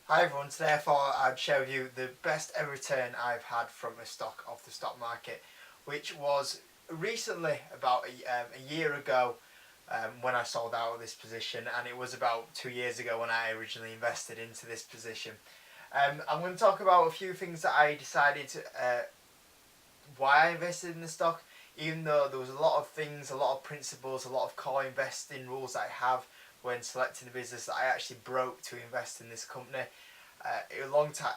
Hi everyone, today I thought I'd share with you the best ever return I've had from a stock off the stock market, which was recently about a year ago when I sold out of this position, and it was about 2 years ago when I originally invested into this position. I'm going to talk about a few things that I decided why I invested in the stock, even though there was a lot of things, a lot of principles, a lot of core investing rules that I have when selecting the business that I actually broke to invest in this company. A long time,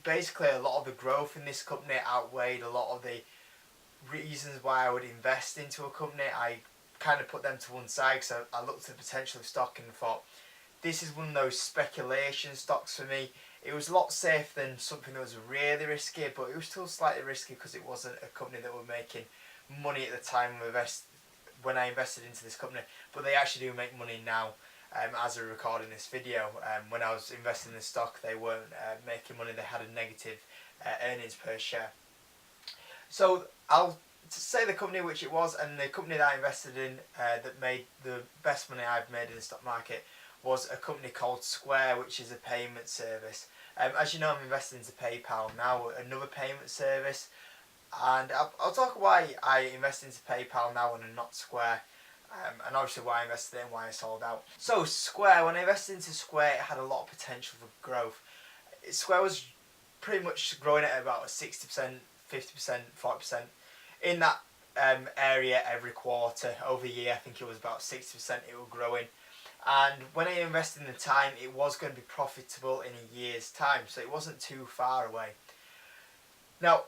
basically, a lot of the growth in this company outweighed a lot of the reasons why I would invest into a company. I kind of put them to one side because I looked at the potential of stock and thought this is one of those speculation stocks for me. It was a lot safer than something that was really risky, but it was still slightly risky because it wasn't a company that were making money at the time when I invested into this company. But they actually do make money now. As we're recording this video, when I was investing in the stock, they weren't making money. They had a negative earnings per share. So I'll say the company which it was, and the company that I invested in that made the best money I've made in the stock market was a company called Square, which is a payment service. As you know, I'm invested into PayPal now, another payment service, and I'll talk why I invested into PayPal now and not Square. And obviously why I invested in, why I sold out. So Square, when I invested into Square, it had a lot of potential for growth. Square was pretty much growing at about 60%, 50%, 40% in that area every quarter. Over a year, I think it was about 60% it was growing. And when I invested in the time, it was going to be profitable in a year's time, so it wasn't too far away. Now,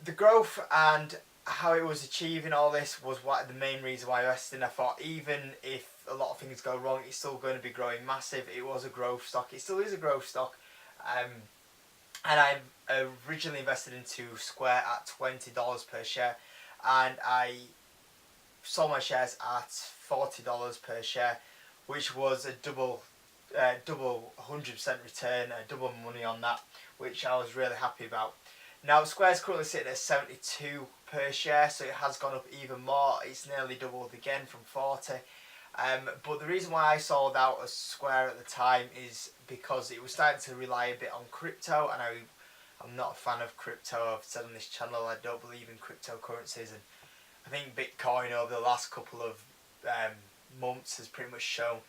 the growth and how it was achieving all this was what the main reason why I invested in. I thought even if a lot of things go wrong, it's still going to be growing massive. It was a growth stock. It still is a growth stock. And I originally invested into Square at $20 per share, and I sold my shares at $40 per share, which was a double 100% return, double money on that, which I was really happy about. Now Square's currently sitting at 72 per share, so it has gone up even more. It's nearly doubled again from 40. But the reason why I sold out of Square at the time is because it was starting to rely a bit on crypto, and I'm not a fan of crypto. I've said on this channel I don't believe in cryptocurrencies, and I think Bitcoin over the last couple of months has pretty much shown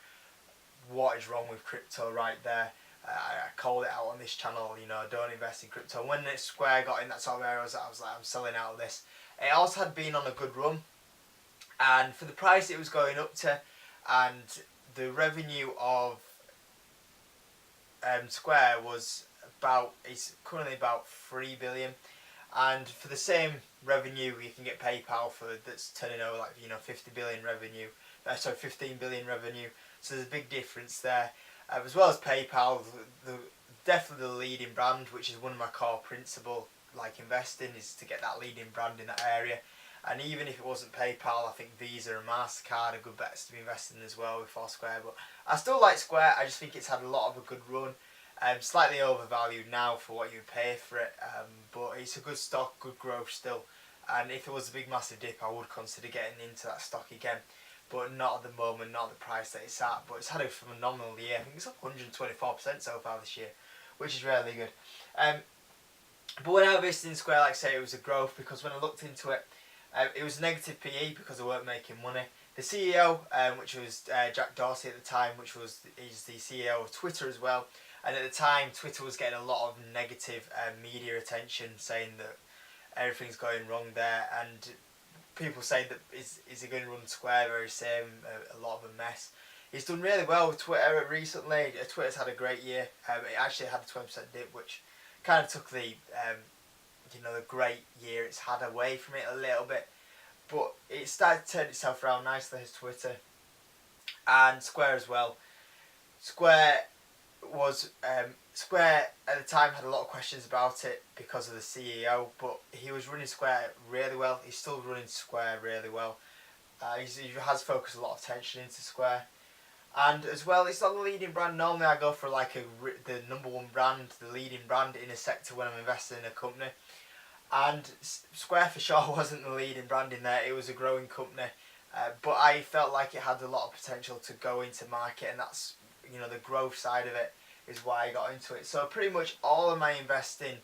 what is wrong with crypto right there. I called it out on this channel, don't invest in crypto. When Square got in that sort of area, I was like, I'm selling out of this. It also had been on a good run, and for the price it was going up to, and the revenue of Square was it's currently about 3 billion, and for the same revenue you can get PayPal for that's turning over 50 billion revenue. 15 billion revenue. So there's a big difference there. As well as PayPal, definitely the leading brand, which is one of my core principles, like investing, is to get that leading brand in that area. And even if it wasn't PayPal, I think Visa and MasterCard are good bets to be investing in as well before Square. But I still like Square. I just think it's had a lot of a good run. Slightly overvalued now for what you pay for it, but it's a good stock, good growth still. And if it was a big massive dip, I would consider getting into that stock again, but not at the moment, not at the price that it's at. But it's had a phenomenal year. I think it's up 124% so far this year, which is really good. But when I invested in Square, like I say, it was a growth because when I looked into it, it was negative PE because they weren't making money. The CEO, which was Jack Dorsey at the time, he's the CEO of Twitter as well. And at the time, Twitter was getting a lot of negative media attention, saying that everything's going wrong there. And people say that is he going to run Square very same, a lot of a mess. He's done really well with Twitter recently. Twitter's had a great year. It actually had a 20% dip, which kind of took the the great year it's had away from it a little bit. But it started to turn itself around nicely as Twitter and Square as well. Square at the time had a lot of questions about it because of the CEO, but he was running Square really well. He's still running Square really well. He has focused a lot of attention into Square, and as well, it's not the leading brand. Normally, I go for the number one brand, the leading brand in a sector when I'm investing in a company. And Square for sure wasn't the leading brand in there. It was a growing company, but I felt like it had a lot of potential to go into market, and that's the growth side of it. is why I got into it. So pretty much all of my investing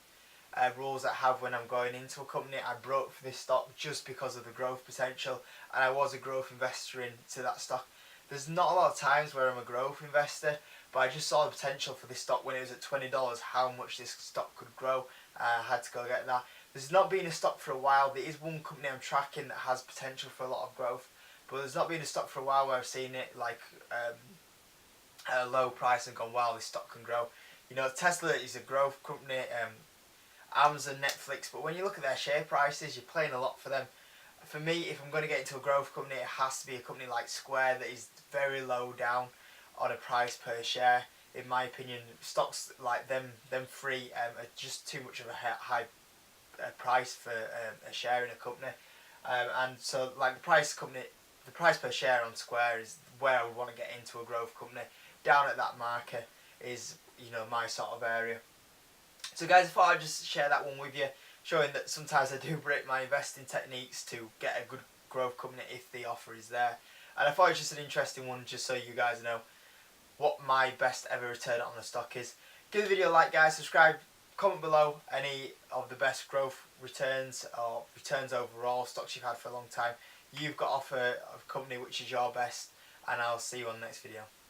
rules I have when I'm going into a company, I broke for this stock just because of the growth potential, and I was a growth investor into that stock. There's not a lot of times where I'm a growth investor, but I just saw the potential for this stock when it was at $20, how much this stock could grow. I had to go get that. There's not been a stock for a while. There is one company I'm tracking that has potential for a lot of growth, but there's not been a stock for a while where I've seen it like at a low price and gone, wow, this stock can grow. You know, Tesla is a growth company. Amazon, Netflix, but when you look at their share prices, you're playing a lot for them. For me, if I'm going to get into a growth company, it has to be a company like Square that is very low down on a price per share. In my opinion, stocks like them three are just too much of a high price for a share in a company. And so, like the price per share on Square is where I would want to get into a growth company. Down at that marker is, you know, my sort of area. So guys, I thought I'd just share that one with you, showing that sometimes I do break my investing techniques to get a good growth company if the offer is there. And I thought it was just an interesting one, just so you guys know what my best ever return on a stock is. Give the video a like, guys, subscribe, comment below any of the best growth returns or returns overall, stocks you've had for a long time you've got off a company which is your best, and I'll see you on the next video.